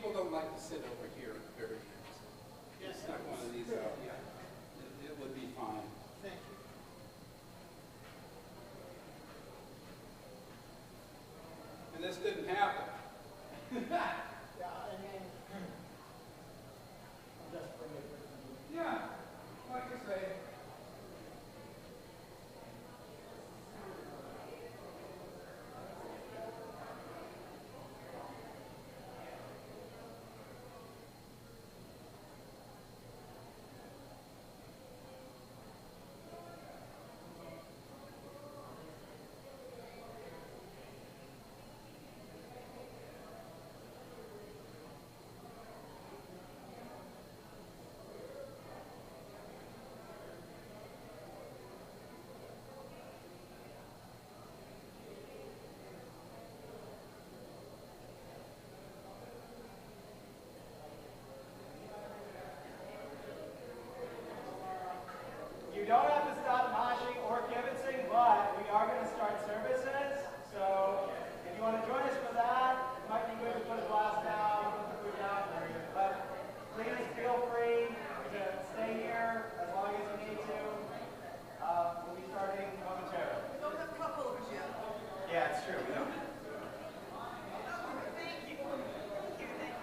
people don't like to sit over here at the very end. Yes, Just knock one of these out, yeah. It would be fine. thank you. And this didn't happen. Yeah, I mean, I'll just bring it with me. Yeah, like I say. You don't have to stop moshing or kibitzing, but we are going to start services. So if you want to join us for that, it might be good to put a glass down, put the food down. But please feel free to stay here as long as you need to. We'll be starting momentarily. We don't have cup holders yet. Yeah, it's true. We don't. Thank you. Thank you. Thank you.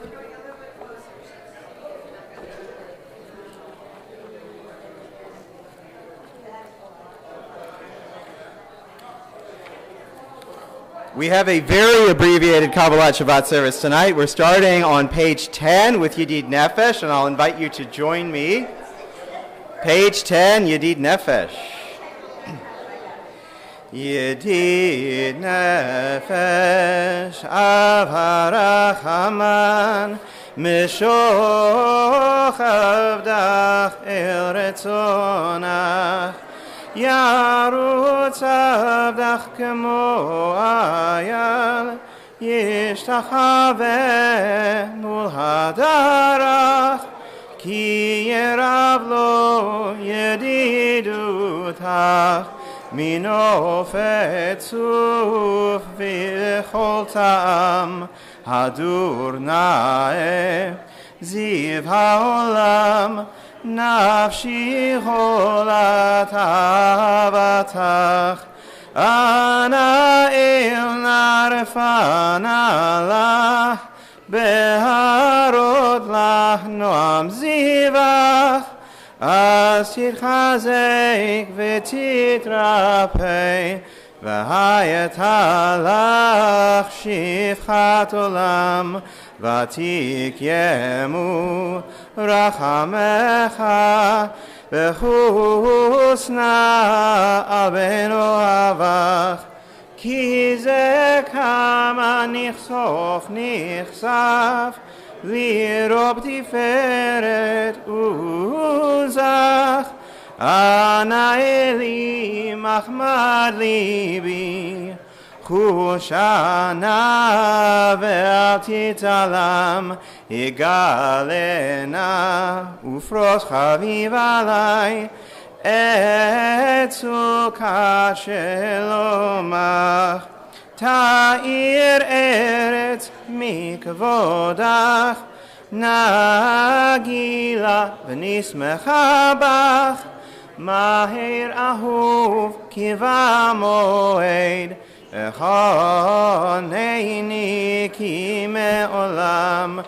We're going a little bit closer. We have a very abbreviated Kabbalat Shabbat service tonight. We're starting on page 10 with Yedid Nefesh, and I'll invite you to join me. Page 10, Yedid Nefesh. Yedid Nefesh, Avarachaman, Mishoch Avdach El Retzonach, Yarutz Avdach Kemo Ayal, Yishtachave Mul Hadarach, Ki Yerav Lo Yedidutach, Mino Fetzuf V'chol Ta'am, Hadur Nae, Ziv HaOlam, Nafshi Cholat Avatach, Ana Il Narfana Lach, Beharot Lach Noam Zivach, As Titchazek V'titrapei, V'hayat Halach Shifchat Olam, V'tikyemu Rachamecha, V'chusna Abeno Avach, Ki ze kama nichsof nichsaf, V'rob tiferet uzach, Ana Eli Mahmad Libi, Chushana ve'al titalam, Igalena ufros chaviv alai, Etzuka shelomach, Ta'ir eretz mikvodach, Nagila v'nismecha bach, Maher ahuv kiva moed, Echoneini ki me'olam,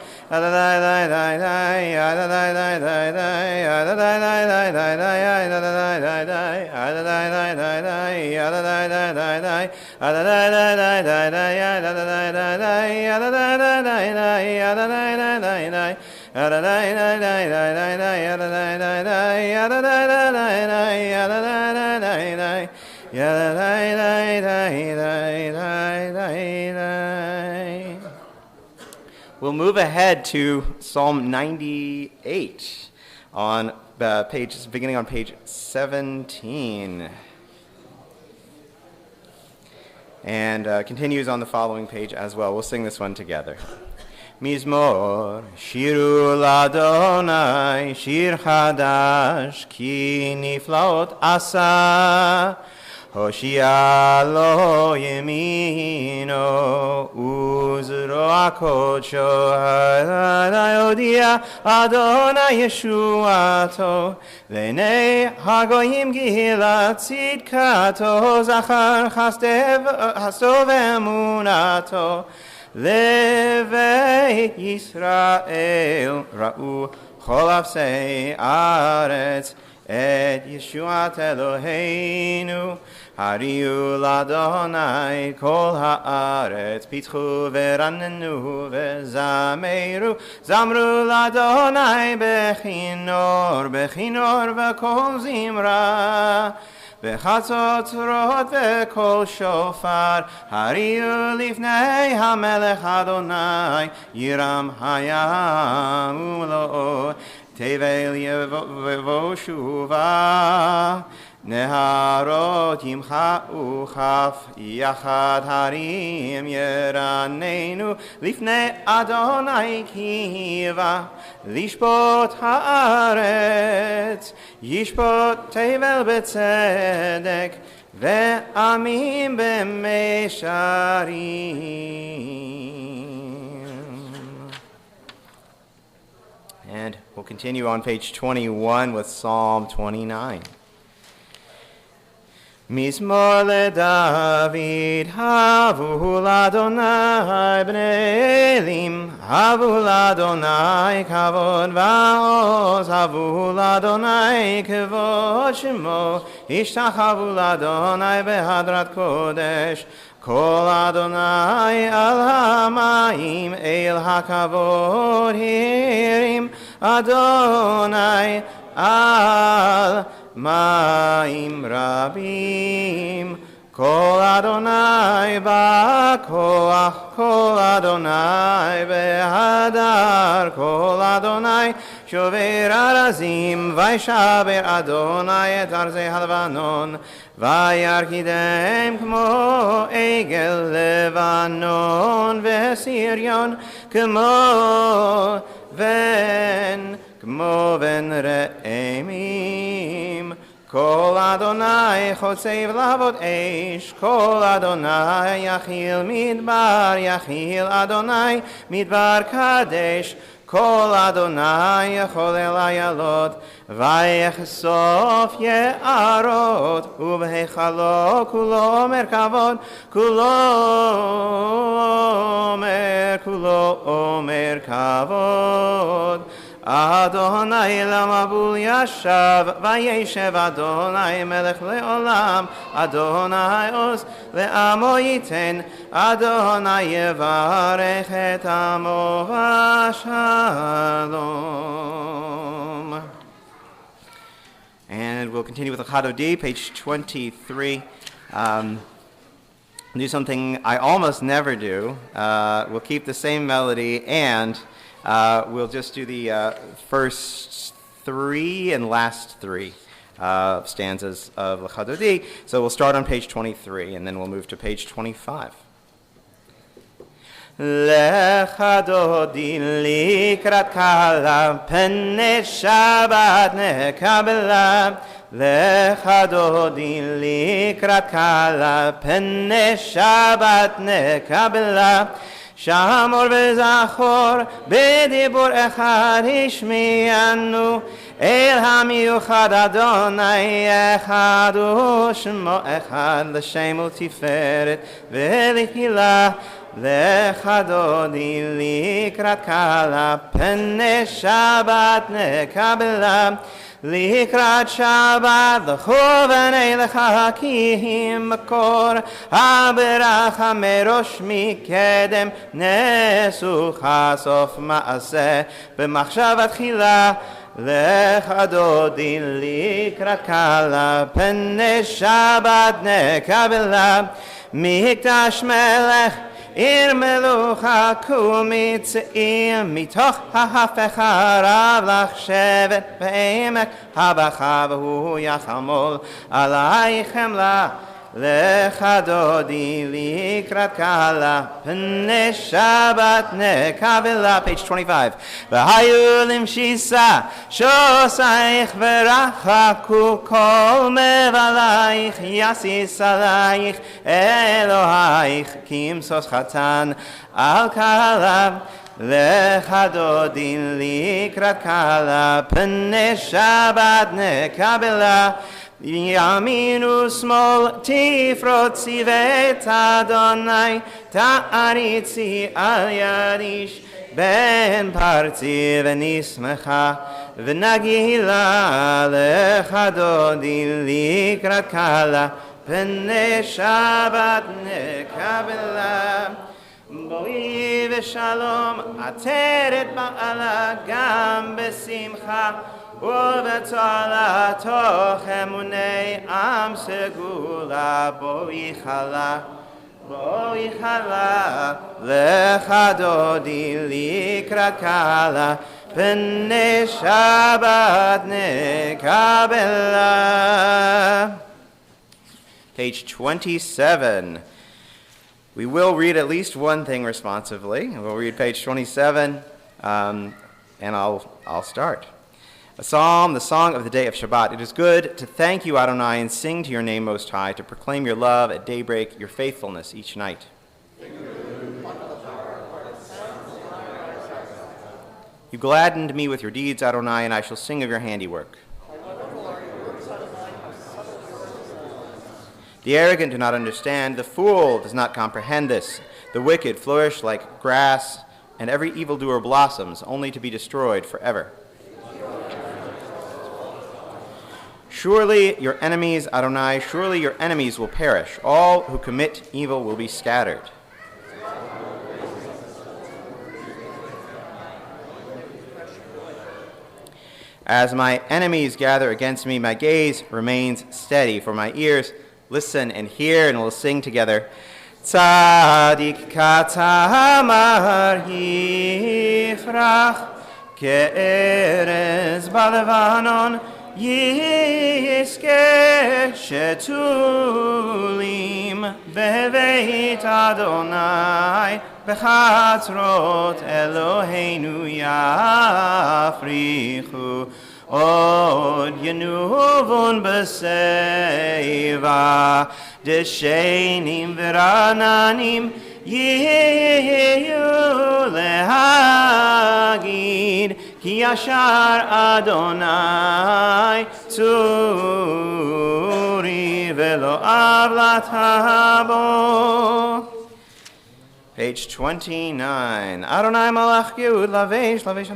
We'll move ahead to Psalm 98 on beginning on page 17, and continues on the following page as well. We'll sing this one together. Mizmor, Shiru l'Adonai, Shir Chadash, Ki Niflaot Asa, Hoshia lo yemino, Uzro akodsho, Odia Adonai Yeshuato, Lenei Hagoyim Gilat Tzidkato, Zachar Chasdov Emunato, Levei Yisrael Ra'u Chol Afsei Aretz Et Yeshuat Eloheinu Hariu l'Adonai Kol Haaretz Pitchu Veranenu Vezameru Zamru l'Adonai Bechinor V'Kol Zimra V'chatzotzrot v'kol shofar Hariu lifnei hamelech Adonai Yiram hayam ulo Tevel yevo shuva Neharot yimcha'u chaf Yachad harim yeranenu Lifnei Adonai kiva Lishpot haaretz Yishpot tevel betzedek Ve'amim b'mesharim. And we'll continue on page 21 with Psalm 29. Mizmor leDavid, havu l'Adonai bnei Elim, havu l'Adonai kavod va'oz, havu l'Adonai kavod shemo, ishtachavu l'Adonai behadrat kodesh, kol Adonai al hamayim, el hakavod hirim, Adonai al Ma'im Rabim, Kol Adonai Ba'koach, Kol Adonai Behadar, Kol Adonai Shover Arazim, Vaishaber Adonai et Arzei Halvanon, Vayarkidem Kmo Egel Levanon, Vesirion Kmo Ven Re'emim, Kol Adonai Chotzev Lavot Eish, Kol Adonai Yachil Midbar, Yachil Adonai Midbar Kadesh, Kol Adonai Yachol El Ayalot, Vayechsof Ye'arot, Uvehechalo Kulo Omer Kavod, Kulo Omer Kavod, Adonai lamabul yashav, vayeshev Adonai melech leolam, Adonai os le'amo yiten, Adonai yevarech et amo v'shalom. And we'll continue with the Chadodi, page 23. Do something I almost never do. We'll keep the same melody and we'll just do the first three and last three stanzas of L'Chadodi. So we'll start on page 23, and then we'll move to page 25. L'Chadodi likrat kala pene Shabbat nekabela. L'Chadodi likrat kala pene Shabbat nekabela. Shamor v'zachor b'dibur echad hishmi'anu El hamiuchad Adonai echad u'shmo echad l'shem u'tiferet v'lihila L'Chadodi likrat kala pene Shabbat nekabela Likrat Shabbat l'chovenei lecha ki makor haberacha merosh mikedem nesu chasof maaseh b'machshavat chila L'Chadodi likrat kala pene Shabbat nekabela mikdash melech Ir melucha kumitzeim mitoch ha'hafech harav lach shevet be'emek habacha v'hu yachamol alai chemla Lechadodi likrat kala pnei Shabbat nekabela. Page 25. V'hayu limshisa shosaych v'rachaku kol mevalaych yasis alayich Elohayich kimsos chatan al kala. Lechadodin likrat kala pnei Shabbat nekabela. Yaminu smol tifrot sivet Adonai ta'aritzi al yadish ben parti v'nismecha v'nagila lechadodin likrat kala pnei Shabbat nekabela. Boi v'shalom ateret ba'ala gam besimcha ובצלה תוך אמוני עם סגולה בואי חלה לך דודי לקראת קלה פני שבת נקבלה. Page 27. We will read at least one thing responsively. We'll read page 27, and I'll start. A psalm, the song of the day of Shabbat. It is good to thank you, Adonai, and sing to your name most high, to proclaim your love at daybreak, your faithfulness each night. You gladdened me with your deeds, Adonai, and I shall sing of your handiwork. The arrogant do not understand, the fool does not comprehend this. The wicked flourish like grass, and every evildoer blossoms, only to be destroyed forever. Surely your enemies, Adonai, surely your enemies will perish. All who commit evil will be scattered. As my enemies gather against me, my gaze remains steady. For my ears listen and hear, and we'll sing together. Tzadik katamar yifrach ke'erez balevanon Yiske shetulim beveit Adonai bechatzrot Eloheinu yafrichu od yenuvun b'seiva deshenim v'rananim yiyu lehagid Ki yashar Adonai tzuri velo avlat habo. Page 29. Adonai malach yud lavesh lavesh.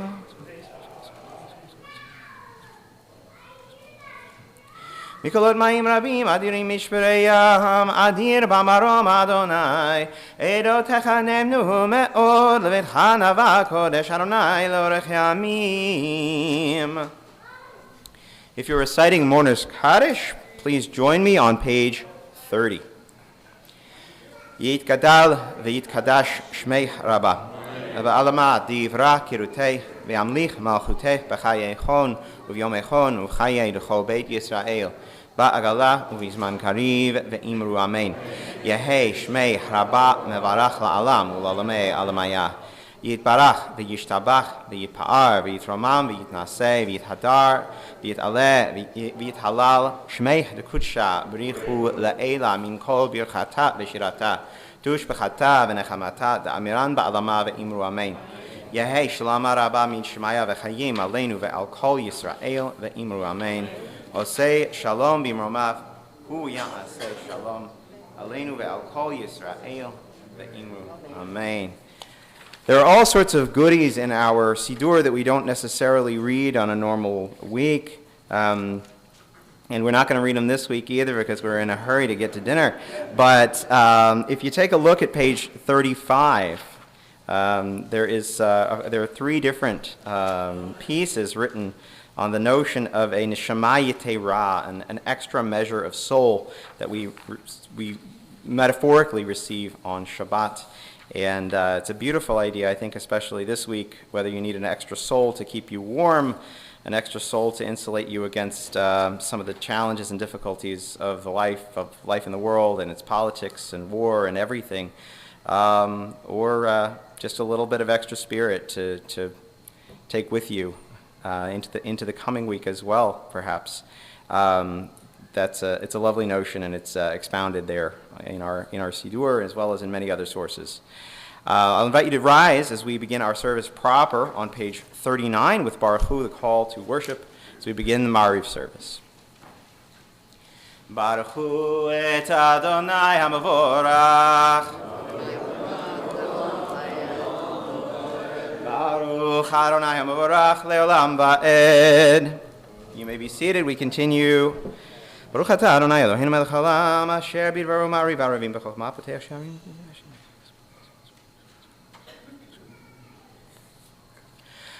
Mikolot ma'im rabim adirim mishpereyam adir bamarom Adonai Edo techanemnu me'od levetcha nava kodesh Adonai l'orech yamim. If you're reciting Mourner's Kaddish, please join me on page 30. Yitgadal v'yitkadash shmei rabba v'alama divra kirutei v'amlich malchutei b'chayei chon u'vyom echon u'chayei l'chol beit Yisrael ba'agala u'vizman kariv ve'imru amen. Yehei shmei rabba mevarach la'alam u'lalamei alamaya. Yitbarach v'yishtabach v'yitpa'ar v'yitromam v'yitnaseh v'yithadar v'yitaleh v'yithalal shmei d'kudsha b'richu la'ela min kol birchata v'shirata tush b'chata v'nechamata da'amiran ba'alama v'imru amen. Yehei shalama rabba min shmaya v'chayim aleinu ve'al kol Yisrael v'imru amen. Osei shalom b'imromav hu ya'aseh shalom aleinu ve'al kol Yisrael v'imru amen. There are all sorts of goodies in our Siddur that we don't necessarily read on a normal week. And we're not going to read them this week either because we're in a hurry to get to dinner. But if you take a look at page 35, there are three different pieces written on the notion of a neshama yetera, an extra measure of soul that we metaphorically receive on Shabbat. And it's a beautiful idea, I think, especially this week, whether you need an extra soul to keep you warm, an extra soul to insulate you against some of the challenges and difficulties of life in the world and its politics and war and everything, or just a little bit of extra spirit to take with you into the coming week as well, perhaps. It's a lovely notion, and it's expounded there in our Siddur as well as in many other sources. I'll invite you to rise as we begin our service proper on page 39 with Baruch Hu, the call to worship, as we begin the Mariv service. Baruch Hu et Adonai HaMavorach. Baruch Adonai HaMavorach le'olam va'ed. You may be seated. We continue. Baruch atah Adonai Eloheinu melech haolam asher bidvaru ma'ariv aravim b'chokhmah potech sharim.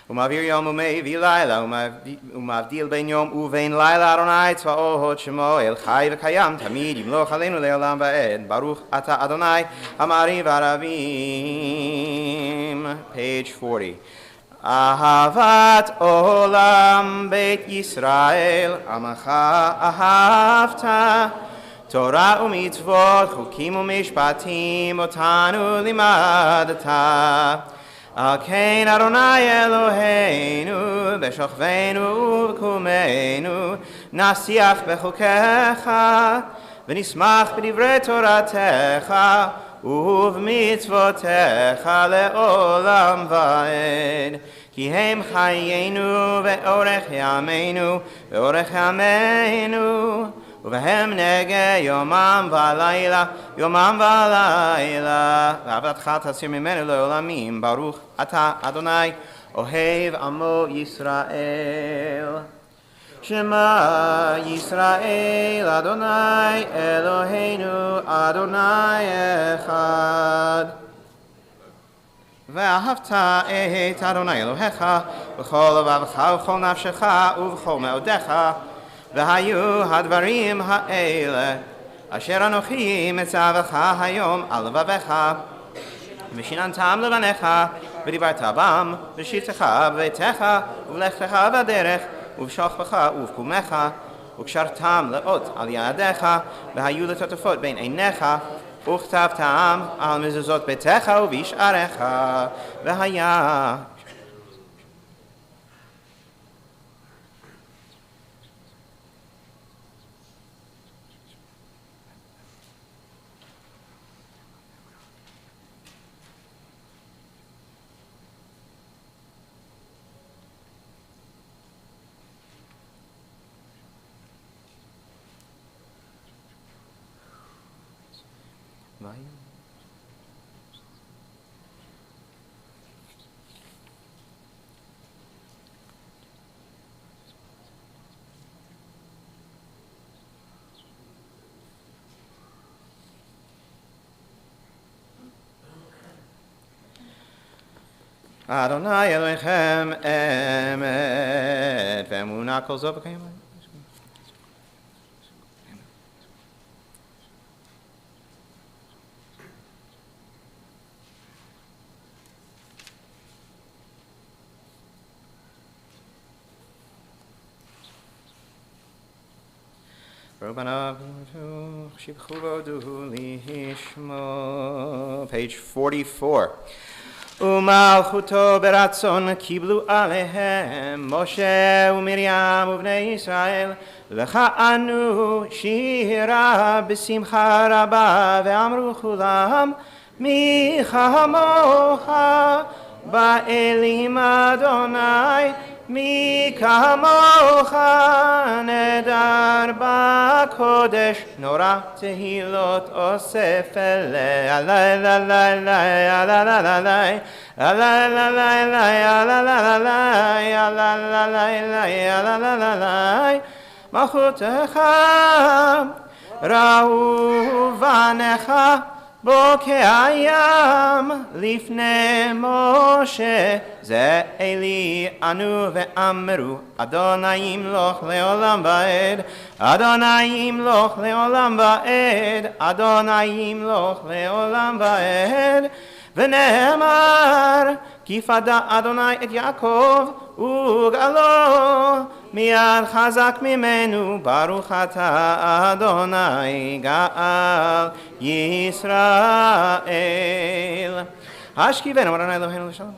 Umavir yom umevi laila umavdil ben yom uvein laila Adonai tzvaohot shemo el chai v'kayam tamid yimloch aleinu le'olam va'ed. Baruch atah Adonai ha'ma'ariv aravim. Page 40. Ahavat olam beit Yisrael amacha ahavta Torah umitzvot chukim umishpatim otanu limadata Al kein Adonai Eloheinu b'shochveinu v'kumeinu nasiach b'chukecha v'nismach b'divrei Toratecha ובמצוותיך לעולם ועד כי הם חיינו ואורך ימינו ואורך ימינו ובהם נגע יומם ולילה ועבדך תסיר ממנו לעולמים ברוך אתה אדוני אוהב עמו ישראל Shema Yisrael Adonai Eloheinu Adonai Echad Ve'ahavta et Adonai Elohecha B'chol levavecha u'chol nafshecha u'v'chol me'odecha Ve'hayu hadvarim ha'ele Asher anochi metzavecha hayom al levavecha V'shinantam levanecha V'dibarta bam V'shivtecha v'veitecha V'v'lechtecha v'aderech ובשוכבך ובקומך וקשרתם לאות על ידיך והיו לטוטפות בין עיניך וכתבתם על מזוזות ביתך ובשעריך והיה Adonai Elohim emet ve'emunah kol zov v'kayim. Page 44. ומלכותו ברצון קיבלו עליהם משה ומרים ובני ישראל וכענו שירה בשמחה רבה ואמרו כולם מי כמוך באלים אדוני מי כמוך נדר בקודש נורא תהילות אוסף אליה לה לה לה לה לה לה לה לה לה לה לה לה לה מלכותך ראו בניך בוקע הים לפני משה זה אלי ענו ואמרו אדוני ימלוך לעולם ועד אדוני ימלוך לעולם ועד אדוני ימלוך לעולם ועד ונאמר, כי פדה אדוני את יעקב וגאלו, מיד חזק ממנו, ברוך אתה אדוני גאל ישראל. השכיבנו אדוני אלוהינו לשלום.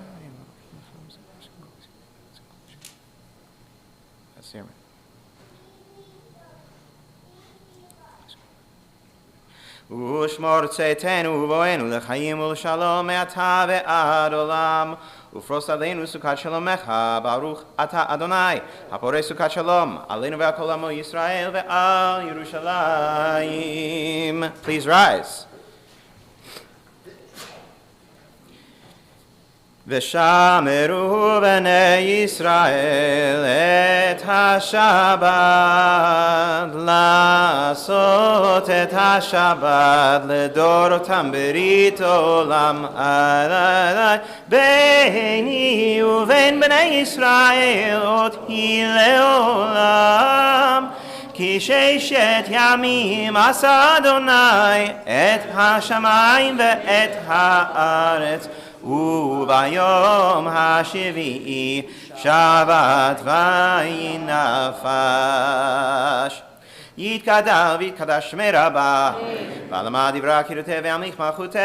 ושמור צאתנו ובואנו לחיים ולשלום מעתה ועד עולם. ופרוס עלינו סוכת שלומך, ברוך אתה אדוני, הפורש סוכת שלום, עלינו ועל כל עמו ישראל ועל ירושלים. Please rise. ושמרו בני ישראל את השבת, לעשות את השבת לדורותם ברית עולם. ביני ובין בני ישראל עוד היא לעולם, כי ששת ימים עשה אדוני את השמיים ואת הארץ, וביום השביעי שבת וינפש. יתגדל ויתקדש שמי רבה, ולמד דברה קירותי ועמליך מלכותי,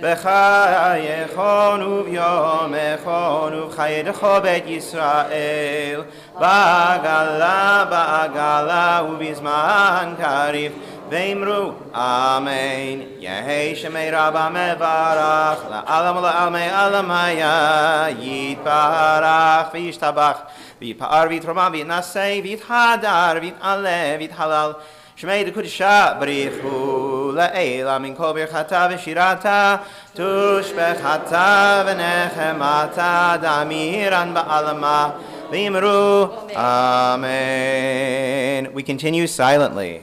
בחייכון וביומכון ובחיי דכו בית ישראל, בעגלה בעגלה ובזמן קריב, ואמרו אמן. יהי שמי רבה מברך, לעלם ולעלמי עלמיה, יתברך וישתבח, ויתפאר ויתרומם ויתנשא ויתהדר ויתעלה ויתהלל, שמי דקודשה בריחו לעילה מן כל ברכתה ושירתה, תושבחתה ונחמתה, דאמירן בעלמה, ואמרו amen. We continue silently.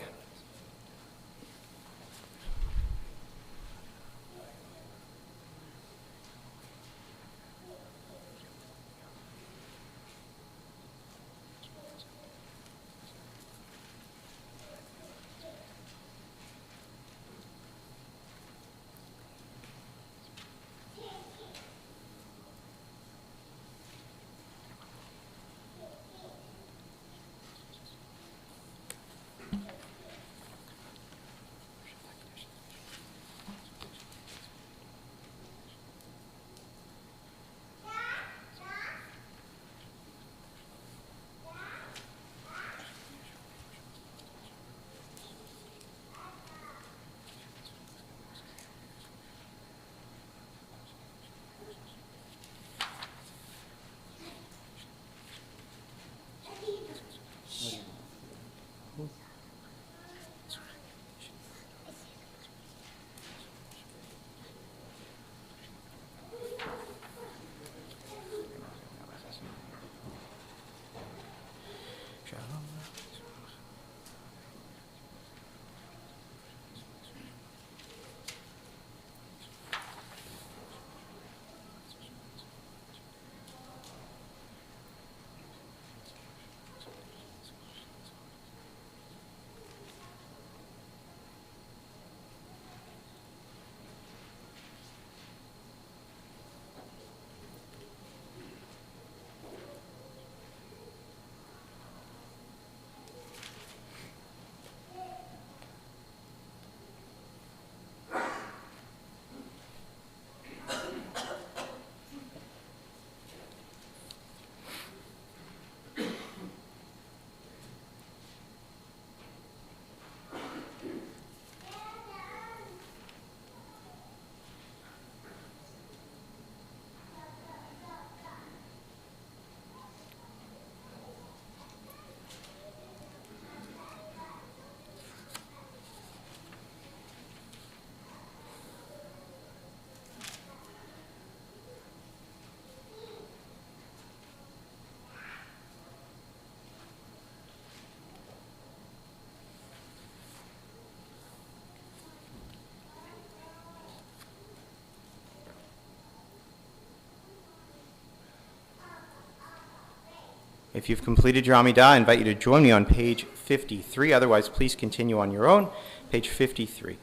If you've completed your Amidah, I invite you to join me on page 53. Otherwise, please continue on your own. Page 53.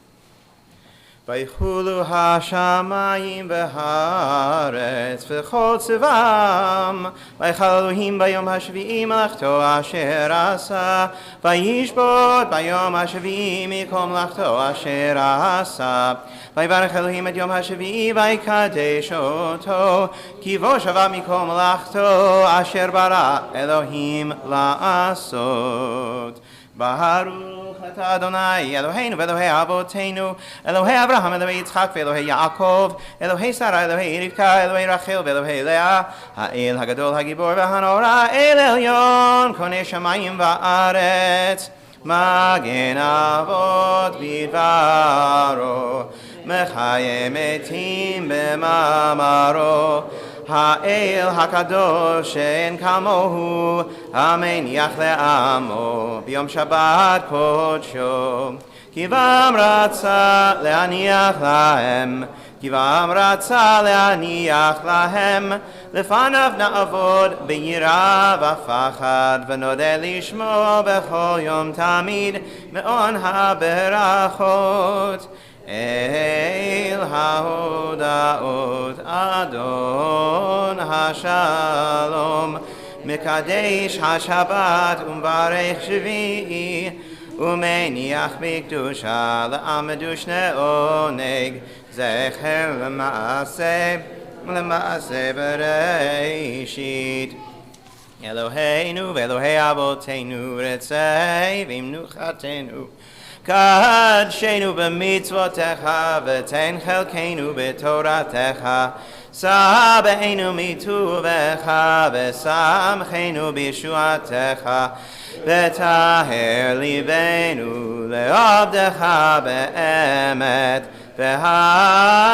ויחולו השמיים והארץ וכל צבאם, ויכל אלוהים ביום השביעי מלאכתו אשר עשה, וישבות ביום השביעי מכל מלאכתו אשר עשה. ויברך אלוהים את יום השביעי ויקדש אותו, כי בו שבה מכל מלאכתו אשר ברא אלוהים לעשות. ברוך אתה אדוני אלוהינו ואלוהי אבותינו, אלוהי אברהם אלוהי יצחק ואלוהי יעקב, אלוהי שרה אלוהי רבקה אלוהי רחל ואלוהי לאה, האל הגדול הגיבור והנורא, אל עליון קונה שמיים וארץ, מגן אבות בדברו, מחיה מתים במאמרו, האל הקדוש שאין כמוהו, המניח לעמו ביום שבת קודשו. כי בם רצה להניח להם, כי בם רצה להניח להם, לפניו נעבוד ביראה ופחד, ונודה לשמו בכל יום תמיד, מעון הברכות. אל ההודעות אדון השלום, מקדש השבת ומברך שביעי, ומניח בקדושה לעמדוש לעונג, זכר למעשה בראשית. אלוהינו ואלוהי אבותינו רצה ומנוחתנו, קדשנו במצוותיך ותן חלקנו בתורתך, שא בנו מטובך ושמחנו בישועתך, וטהר ליבנו לעבדך באמת,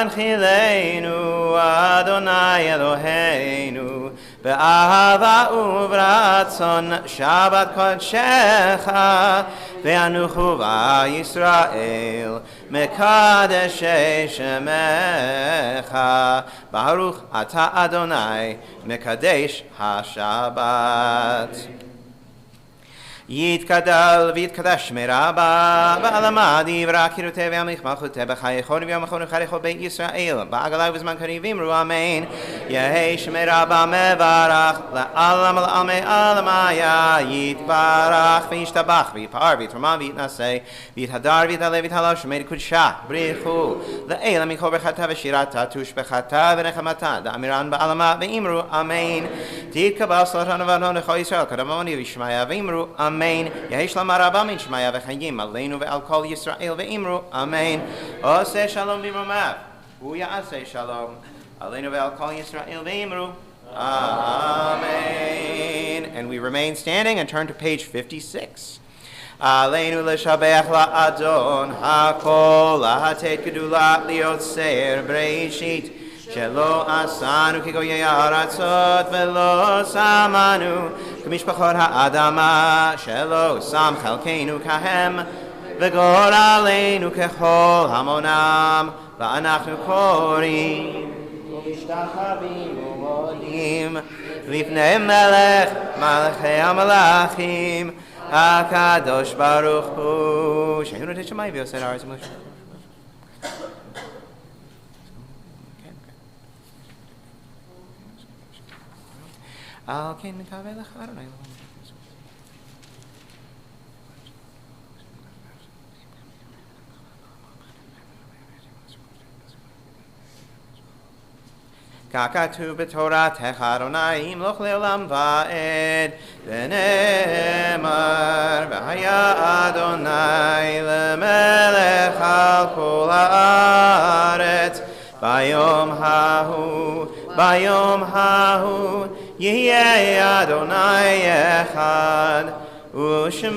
והנחילנו אדוני אלוהינו באהבה וברצון שבת קודשך, ואנוכו בישראל מקדשי שמך. ברוך אתה אדוני מקדש השבת. יתגדל ויתקדש מרבה, בעלמא דברה קירותי וימליך מלכותי בחייכו וביום אחרון חייכו בית ישראל, בעגלה ובזמן קריב אמרו אמן. יהי שמי רבה מברך, לעלמא לעלמי עלמיה, יתברך וישתבח ויפאר ויתרומם ויתנשא, ויתהדר ויתעלה ויתהלל שמי קודשה בריחו, לעילה מכל ברכתה ושירתה תושבחתה ונחמתה, דאמירן בעלמא ואמרו אמן. תתקבל סלחנו ואנו לכל ישראל כדמוני וישמעיה ואמרו אמן. יהי שלמה רבה מן שמעיה וחיים עלינו ועל כל ישראל ואמרו אמן. עושה שלום במרומיו הוא יעשה שלום עלינו ועל כל ישראל ואמרו amen. And we remain standing and turn to page 56. עלינו לשבח לאדון הכל, לתת גדולה ליוצר בראשית, שלא עשנו כגויי הארצות ולא שמנו כמשפחות האדמה, שלא שם חלקנו כהם וגורלנו ככל המונם, ואנחנו קוראים ומשתחווים ומודים לפני מלך מלכי המלכים הקדוש ברוך הוא, שהיו נותן שמיים ועושה הארץ ומלך. על כן נקווה לך אדוני. כך כתוב בתורתך אדוני ימלוך לעולם ועד, ונאמר והיה אדוני למלך על כל הארץ, ביום ההוא יהיה אדוני אחד, ושמו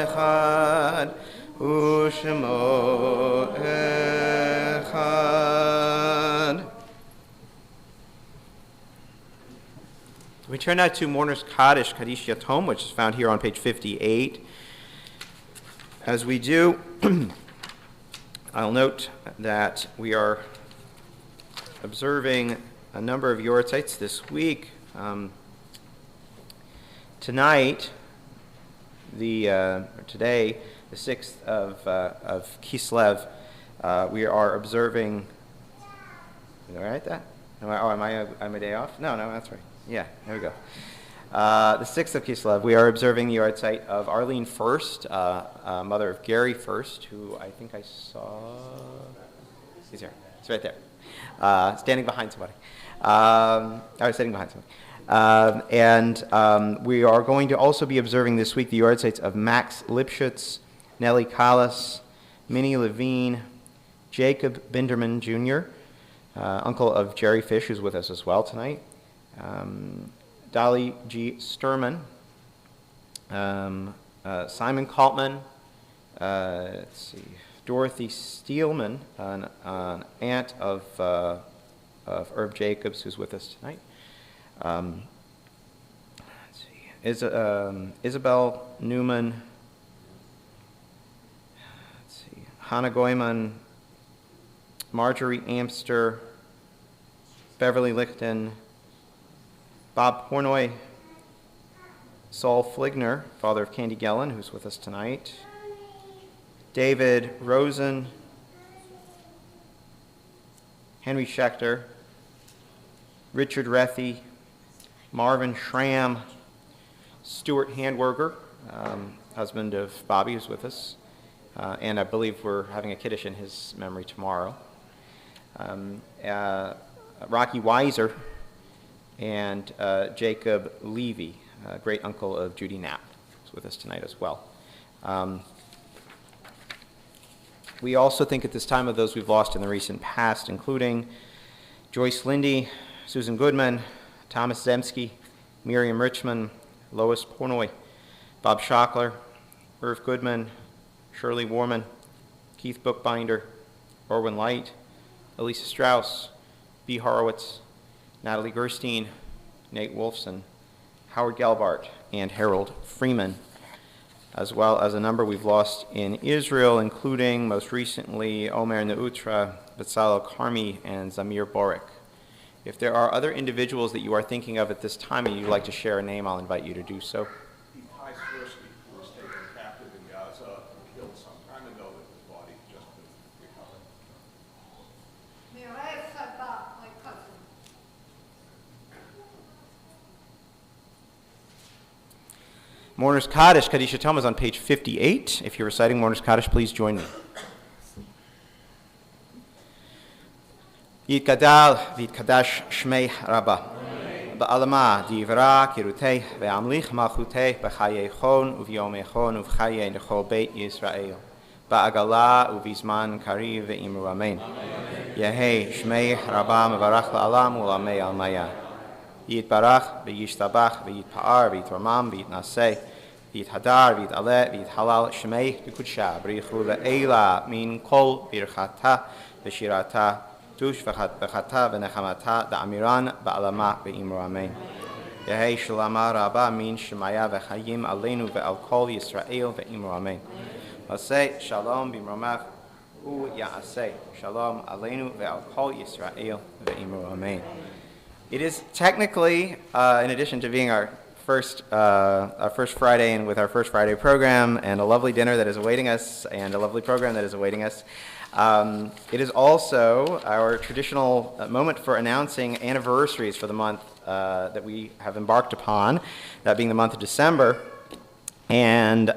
אחד, ושמו אחד. We turn now to Mourner's Kaddish, Kaddish Yatom, which is found here on page 58. As we do, I'll note that we are observing a number of Yortzites this week. Tonight, today, the 6th of Kislev, we are observing. Is that right? That? Am I on my day off? No, that's right. Yeah, there we go. The 6th of Kislev, we are observing the yard site of Arlene First, mother of Gary First, who I think I saw. He's here. He's right there, standing behind somebody. I was sitting behind somebody. And we are going to also be observing this week the yard sites of Max Lipschutz, Nellie Callas, Minnie Levine, Jacob Binderman Jr., uncle of Jerry Fish, who's with us as well tonight, Dolly G. Sturman, Simon Kaltman, let's see, Dorothy Steelman, an aunt of Herb Jacobs, who's with us tonight. Let's see, Isabel Newman, let's see, Hannah Goyman, Marjorie Amster, Beverly Lichten, Bob Pornoy, Saul Fligner, father of Candy Gellin, who's with us tonight, David Rosen, Henry Schechter, Richard Rethy, Marvin Schramm, Stuart Handwerger, husband of Bobby, who's with us, and I believe we're having a kiddush in his memory tomorrow. Rocky Weiser, and Jacob Levy, great uncle of Judy Knapp, who's with us tonight as well. We also think at this time of those we've lost in the recent past, including Joyce Lindy, Susan Goodman, Thomas Zemsky, Miriam Richmond, Lois Pornoy, Bob Schockler, Irv Goodman, Shirley Warman, Keith Bookbinder, Orwin Light, Elisa Strauss, B. Horowitz, Natalie Gerstein, Nate Wolfson, Howard Gelbart, and Harold Freeman, as well as a number we've lost in Israel, including most recently Omer Neutra, Betzalel Karmi, and Zamir Borik. If there are other individuals that you are thinking of at this time and you'd like to share a name, I'll invite you to do so. Ty Swirsky, who was taken captive in Gaza and killed some time ago with his body just been recovered. Mireille Sabat, my cousin. Mourner's Kaddish, Kaddish Tom, is on page 58. If you're reciting Mourner's Kaddish, please join me. Yitgadal v'yitkadash shmei Rabbah. Ba'alama divra kirutei ve'amlich malchutei b'chayei chon u'v'yomei chon u'v'chayei nechol beit Yisrael. Ba'agala u'v'zman kariv ve'imru amen. Yehei shmei Rabbah mevarach la'alam u'lamei al-maya. Yitbarach v'yishtabach v'yitpa'ar v'yitramam v'yitnaseh v'yithadar v'yit'aleh v'yithalal shmei v'kudsha b'richu le'ela min kol birchata v'shirata tush v'chata v'nechamata da'amiran ba'alama v'imru amen. Yehei shalama rabba min shemaya v'chayim aleinu ve'al kol Yisrael ve'imru amen. Aseh shalom b'imromav u'ya'aseh shalom aleinu ve'al kol Yisrael ve'imru amen. It is technically, in addition to being our first Friday and with our first Friday program and a lovely dinner that is awaiting us and a lovely program that is awaiting us, it is also our traditional moment for announcing anniversaries for the month that we have embarked upon, that being the month of December. And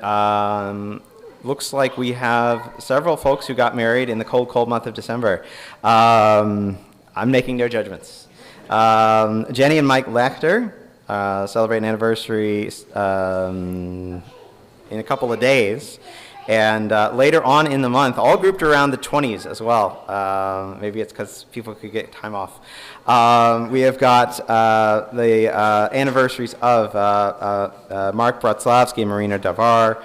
looks like we have several folks who got married in the cold, cold month of December. I'm making no judgments. Jenny and Mike Lechter celebrate an anniversary in a couple of days. And later on in the month, all grouped around the 20s as well. Maybe it's because people could get time off. We have got the anniversaries of Mark Bratzlavsky and Marina Davar,